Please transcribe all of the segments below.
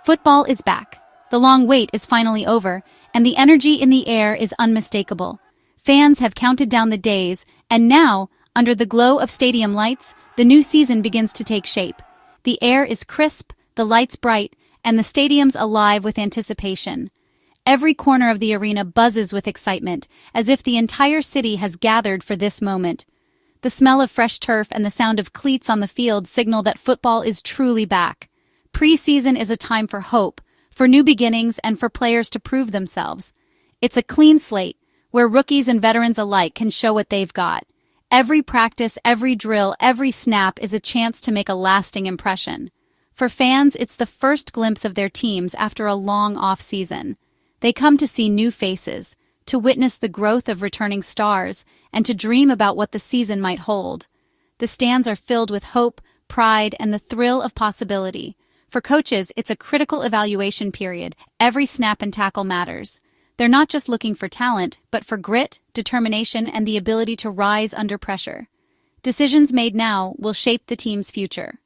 Football is back. The long wait is finally over, and the energy in the air is unmistakable. Fans have counted down the days, and now, under the glow of stadium lights, the new season begins to take shape. The air is crisp, the lights bright, and the stadium's alive with anticipation. Every corner of the arena buzzes with excitement, as if the entire city has gathered for this moment. The smell of fresh turf and the sound of cleats on the field signal that football is truly back. Preseason is a time for hope, for new beginnings, and for players to prove themselves. It's a clean slate, where rookies and veterans alike can show what they've got. Every practice, every drill, every snap is a chance to make a lasting impression. For fans, it's the first glimpse of their teams after a long off-season. They come to see new faces, to witness the growth of returning stars, and to dream about what the season might hold. The stands are filled with hope, pride, and the thrill of possibility. For coaches, it's a critical evaluation period. Every snap and tackle matters. They're not just looking for talent, but for grit, determination, and the ability to rise under pressure. Decisions made now will shape the team's future.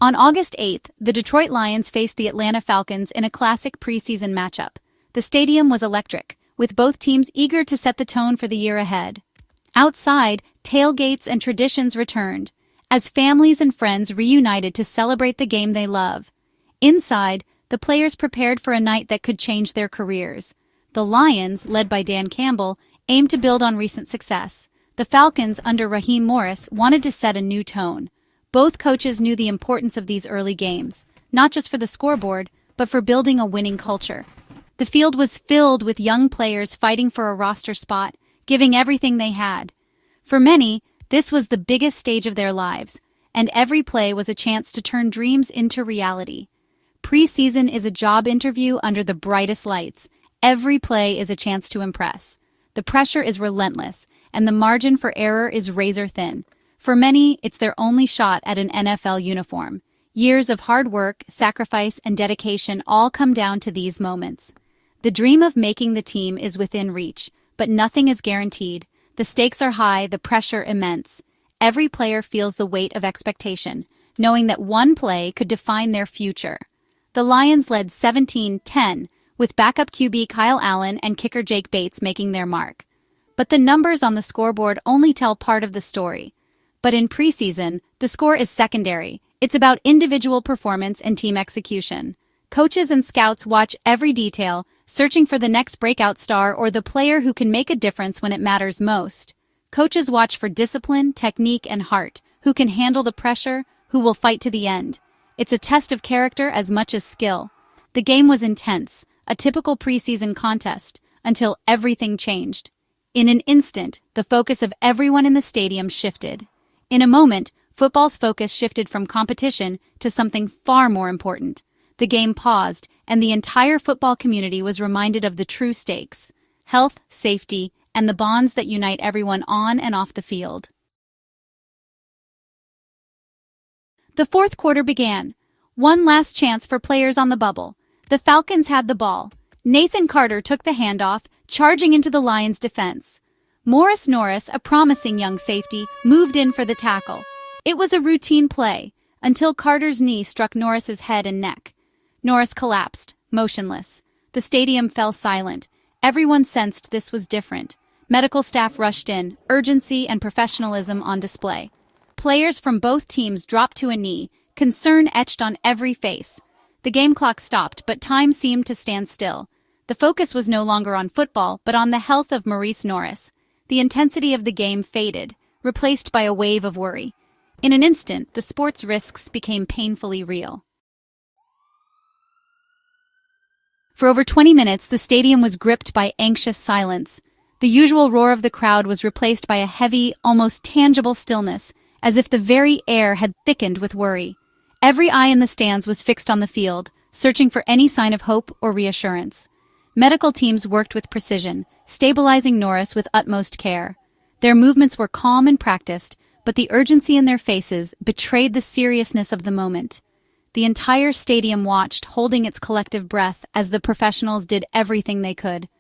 On August 8th, the Detroit Lions faced the Atlanta Falcons in a classic preseason matchup. The stadium was electric, with both teams eager to set the tone for the year ahead. Outside, tailgates and traditions returned, as families and friends reunited to celebrate the game they love. Inside, the players prepared for a night that could change their careers. The Lions, led by Dan Campbell, aimed to build on recent success. The Falcons, under Raheem Morris, wanted to set a new tone. Both coaches knew the importance of these early games, not just for the scoreboard, but for building a winning culture. The field was filled with young players fighting for a roster spot, giving everything they had. For many, this was the biggest stage of their lives, and every play was a chance to turn dreams into reality. Preseason is a job interview under the brightest lights. Every play is a chance to impress. The pressure is relentless, and the margin for error is razor thin. For many, it's their only shot at an NFL uniform. Years of hard work, sacrifice, and dedication all come down to these moments. The dream of making the team is within reach, but nothing is guaranteed. The stakes are high, the pressure immense. Every player feels the weight of expectation, knowing that one play could define their future. The Lions led 17-10, with backup QB Kyle Allen and kicker Jake Bates making their mark. But the numbers on the scoreboard only tell part of the story. But in preseason, the score is secondary. It's about individual performance and team execution. Coaches and scouts watch every detail, searching for the next breakout star or the player who can make a difference when it matters most. Coaches watch for discipline, technique, and heart, who can handle the pressure, who will fight to the end. It's a test of character as much as skill. The game was intense, a typical preseason contest, until everything changed. In an instant, the focus of everyone in the stadium shifted. In a moment, football's focus shifted from competition to something far more important. The game paused, and the entire football community was reminded of the true stakes: health, safety, and the bonds that unite everyone on and off the field. The fourth quarter began. One last chance for players on the bubble. The Falcons had the ball. Nathan Carter took the handoff, charging into the Lions' defense. Morice Norris, a promising young safety, moved in for the tackle. It was a routine play, until Carter's knee struck Norris's head and neck. Norris collapsed, motionless. The stadium fell silent. Everyone sensed this was different. Medical staff rushed in, urgency and professionalism on display. Players from both teams dropped to a knee, concern etched on every face. The game clock stopped, but time seemed to stand still. The focus was no longer on football, but on the health of Morice Norris. The intensity of the game faded, replaced by a wave of worry. In an instant, the sport's risks became painfully real. For over 20 minutes, the stadium was gripped by anxious silence. The usual roar of the crowd was replaced by a heavy, almost tangible stillness, as if the very air had thickened with worry. Every eye in the stands was fixed on the field, searching for any sign of hope or reassurance. Medical teams worked with precision, stabilizing Norris with utmost care. Their movements were calm and practiced, but the urgency in their faces betrayed the seriousness of the moment. The entire stadium watched, holding its collective breath as the professionals did everything they could.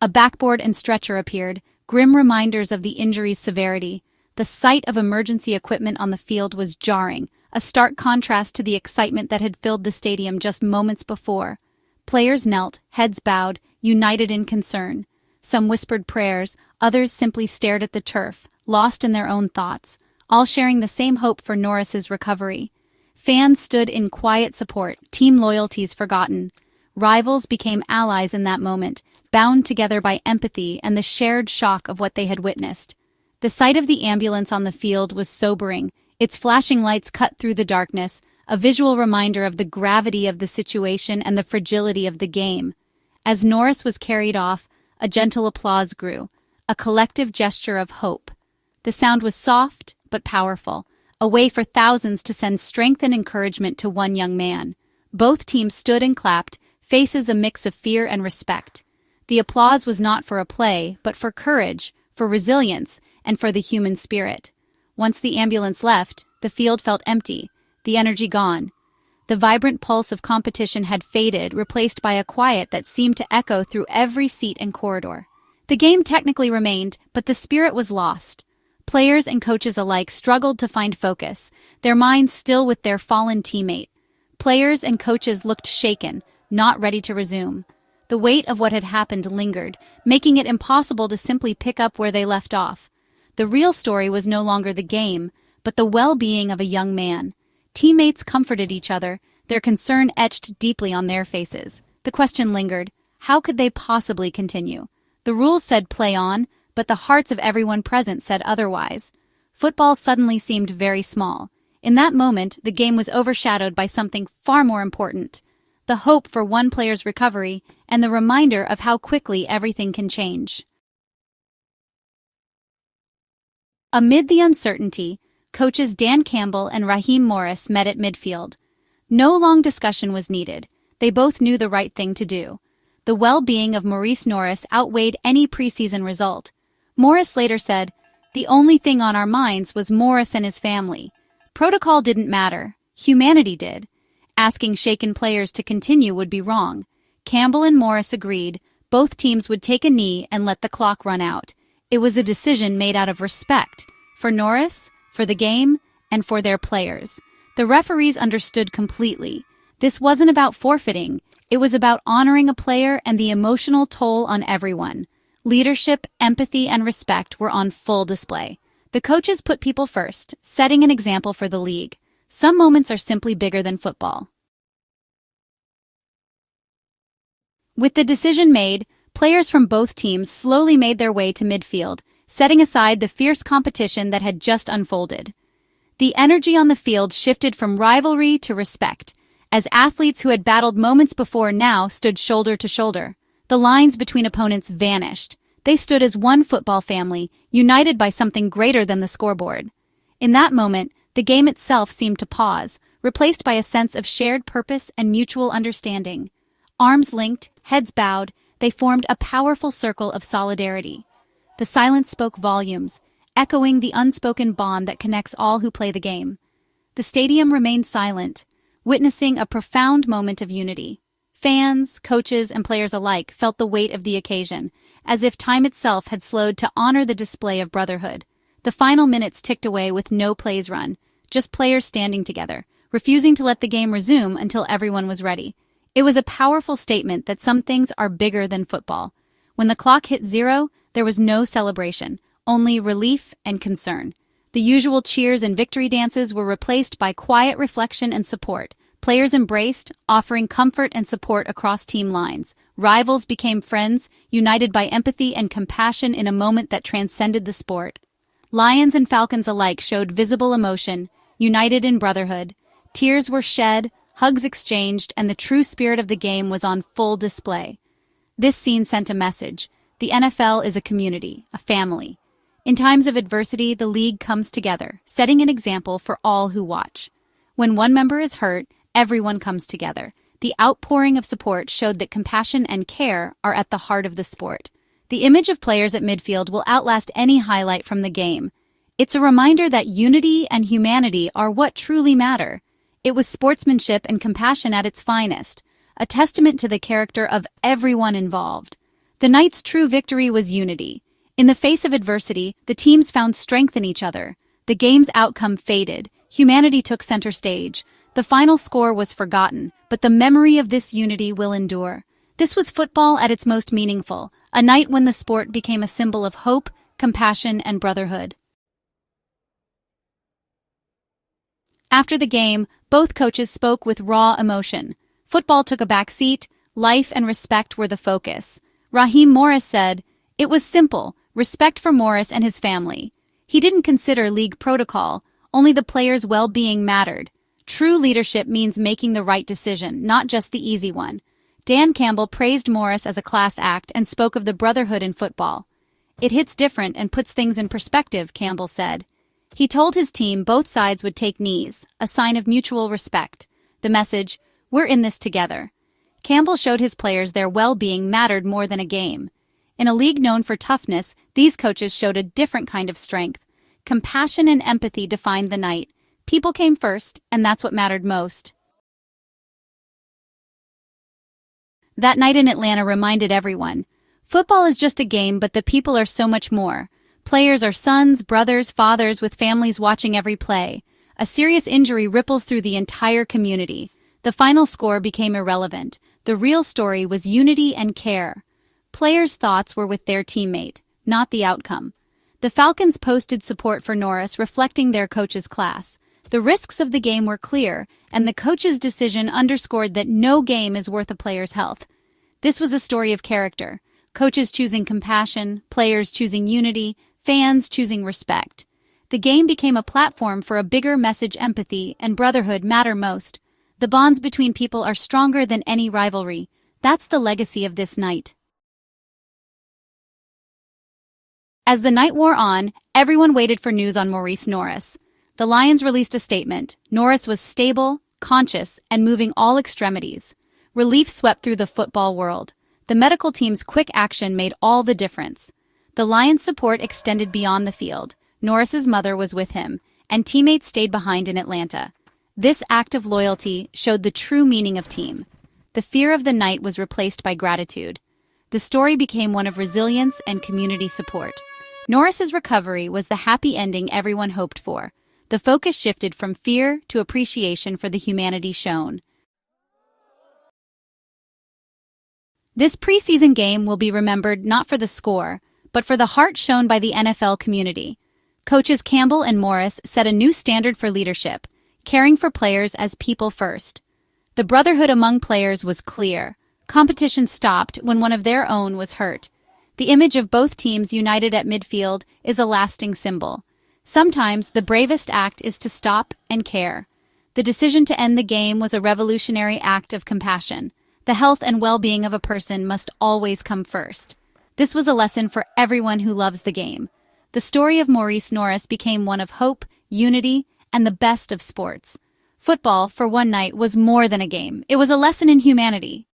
A backboard and stretcher appeared, grim reminders of the injury's severity. The sight of emergency equipment on the field was jarring, a stark contrast to the excitement that had filled the stadium just moments before. Players knelt, heads bowed, united in concern. Some whispered prayers, others simply stared at the turf, lost in their own thoughts, all sharing the same hope for Norris's recovery. Fans stood in quiet support, team loyalties forgotten. Rivals became allies in that moment, bound together by empathy and the shared shock of what they had witnessed. The sight of the ambulance on the field was sobering, its flashing lights cut through the darkness, a visual reminder of the gravity of the situation and the fragility of the game. As Norris was carried off, a gentle applause grew, a collective gesture of hope. The sound was soft but powerful, a way for thousands to send strength and encouragement to one young man. Both teams stood and clapped, faces a mix of fear and respect. The applause was not for a play, but for courage, for resilience, and for the human spirit. Once the ambulance left, the field felt empty, the energy gone. The vibrant pulse of competition had faded, replaced by a quiet that seemed to echo through every seat and corridor. The game technically remained, but the spirit was lost. Players and coaches alike struggled to find focus, their minds still with their fallen teammate. Players and coaches looked shaken, not ready to resume. The weight of what had happened lingered, making it impossible to simply pick up where they left off. The real story was no longer the game, but the well-being of a young man. Teammates comforted each other, their concern etched deeply on their faces. The question lingered: how could they possibly continue? The rules said play on, but the hearts of everyone present said otherwise. Football suddenly seemed very small. In that moment, the game was overshadowed by something far more important: the hope for one player's recovery and the reminder of how quickly everything can change. Amid the uncertainty, coaches Dan Campbell and Raheem Morris met at midfield. No long discussion was needed. They both knew the right thing to do. The well-being of Morice Norris outweighed any preseason result. Morris later said, "The only thing on our minds was Morris and his family. Protocol didn't matter. Humanity did. Asking shaken players to continue would be wrong." Campbell and Morris agreed. Both teams would take a knee and let the clock run out. It was a decision made out of respect for Norris, for the game, and for their players. The referees understood completely. This wasn't about forfeiting. It was about honoring a player and the emotional toll on everyone. Leadership, empathy, and respect were on full display. The coaches put people first, setting an example for the league. Some moments are simply bigger than football. With the decision made, players from both teams slowly made their way to midfield, setting aside the fierce competition that had just unfolded. The energy on the field shifted from rivalry to respect, as athletes who had battled moments before now stood shoulder to shoulder. The lines between opponents vanished. They stood as one football family, united by something greater than the scoreboard. In that moment, the game itself seemed to pause, replaced by a sense of shared purpose and mutual understanding. Arms linked, heads bowed, they formed a powerful circle of solidarity. The silence spoke volumes, echoing the unspoken bond that connects all who play the game. The stadium remained silent, witnessing a profound moment of unity. Fans, coaches, and players alike felt the weight of the occasion, as if time itself had slowed to honor the display of brotherhood. The final minutes ticked away with no plays run, just players standing together, refusing to let the game resume until everyone was ready. It was a powerful statement that some things are bigger than football. When the clock hit 0, there was no celebration, only relief and concern. The usual cheers and victory dances were replaced by quiet reflection and support. Players embraced, offering comfort and support across team lines. Rivals became friends, united by empathy and compassion in a moment that transcended the sport. Lions and Falcons alike showed visible emotion, united in brotherhood. Tears were shed, hugs exchanged, and the true spirit of the game was on full display. This scene sent a message. The NFL is a community, a family. In times of adversity, the league comes together, setting an example for all who watch. When one member is hurt, everyone comes together. The outpouring of support showed that compassion and care are at the heart of the sport. The image of players at midfield will outlast any highlight from the game. It's a reminder that unity and humanity are what truly matter. It was sportsmanship and compassion at its finest, a testament to the character of everyone involved. The night's true victory was unity. In the face of adversity, the teams found strength in each other. The game's outcome faded. Humanity took center stage. The final score was forgotten, but the memory of this unity will endure. This was football at its most meaningful, a night when the sport became a symbol of hope, compassion, and brotherhood. After the game, both coaches spoke with raw emotion. Football took a back seat, life and respect were the focus. Raheem Morris said, "It was simple, respect for Morris and his family. He didn't consider league protocol, only the players' well-being mattered. True leadership means making the right decision, not just the easy one." Dan Campbell praised Morris as a class act and spoke of the brotherhood in football. "It hits different and puts things in perspective," Campbell said. He told his team both sides would take knees, a sign of mutual respect. The message, "We're in this together." Campbell showed his players their well-being mattered more than a game. In a league known for toughness, these coaches showed a different kind of strength. Compassion and empathy defined the night. People came first, and that's what mattered most. That night in Atlanta reminded everyone, football is just a game, but the people are so much more. Players are sons, brothers, fathers with families watching every play. A serious injury ripples through the entire community. The final score became irrelevant. The real story was unity and care. Players' thoughts were with their teammate, not the outcome. The Falcons posted support for Norris, reflecting their coach's class. The risks of the game were clear, and the coach's decision underscored that no game is worth a player's health. This was a story of character. Coaches choosing compassion, players choosing unity, fans choosing respect. The game became a platform for a bigger message: empathy and brotherhood matter most. The bonds between people are stronger than any rivalry. That's the legacy of this night. As the night wore on, everyone waited for news on Morice Norris. The Lions released a statement. Norris was stable, conscious, and moving all extremities. Relief swept through the football world. The medical team's quick action made all the difference. The Lions' support extended beyond the field. Norris's mother was with him, and teammates stayed behind in Atlanta. This act of loyalty showed the true meaning of team. The fear of the night was replaced by gratitude. The story became one of resilience and community support. Norris's recovery was the happy ending everyone hoped for. The focus shifted from fear to appreciation for the humanity shown. This preseason game will be remembered not for the score, but for the heart shown by the NFL community. Coaches Campbell and Morris set a new standard for leadership, caring for players as people first. The brotherhood among players was clear. Competition stopped when one of their own was hurt. The image of both teams united at midfield is a lasting symbol. Sometimes the bravest act is to stop and care. The decision to end the game was a revolutionary act of compassion. The health and well-being of a person must always come first. This was a lesson for everyone who loves the game. The story of Morice Norris became one of hope, unity, and the best of sports. Football, for one night, was more than a game. It was a lesson in humanity.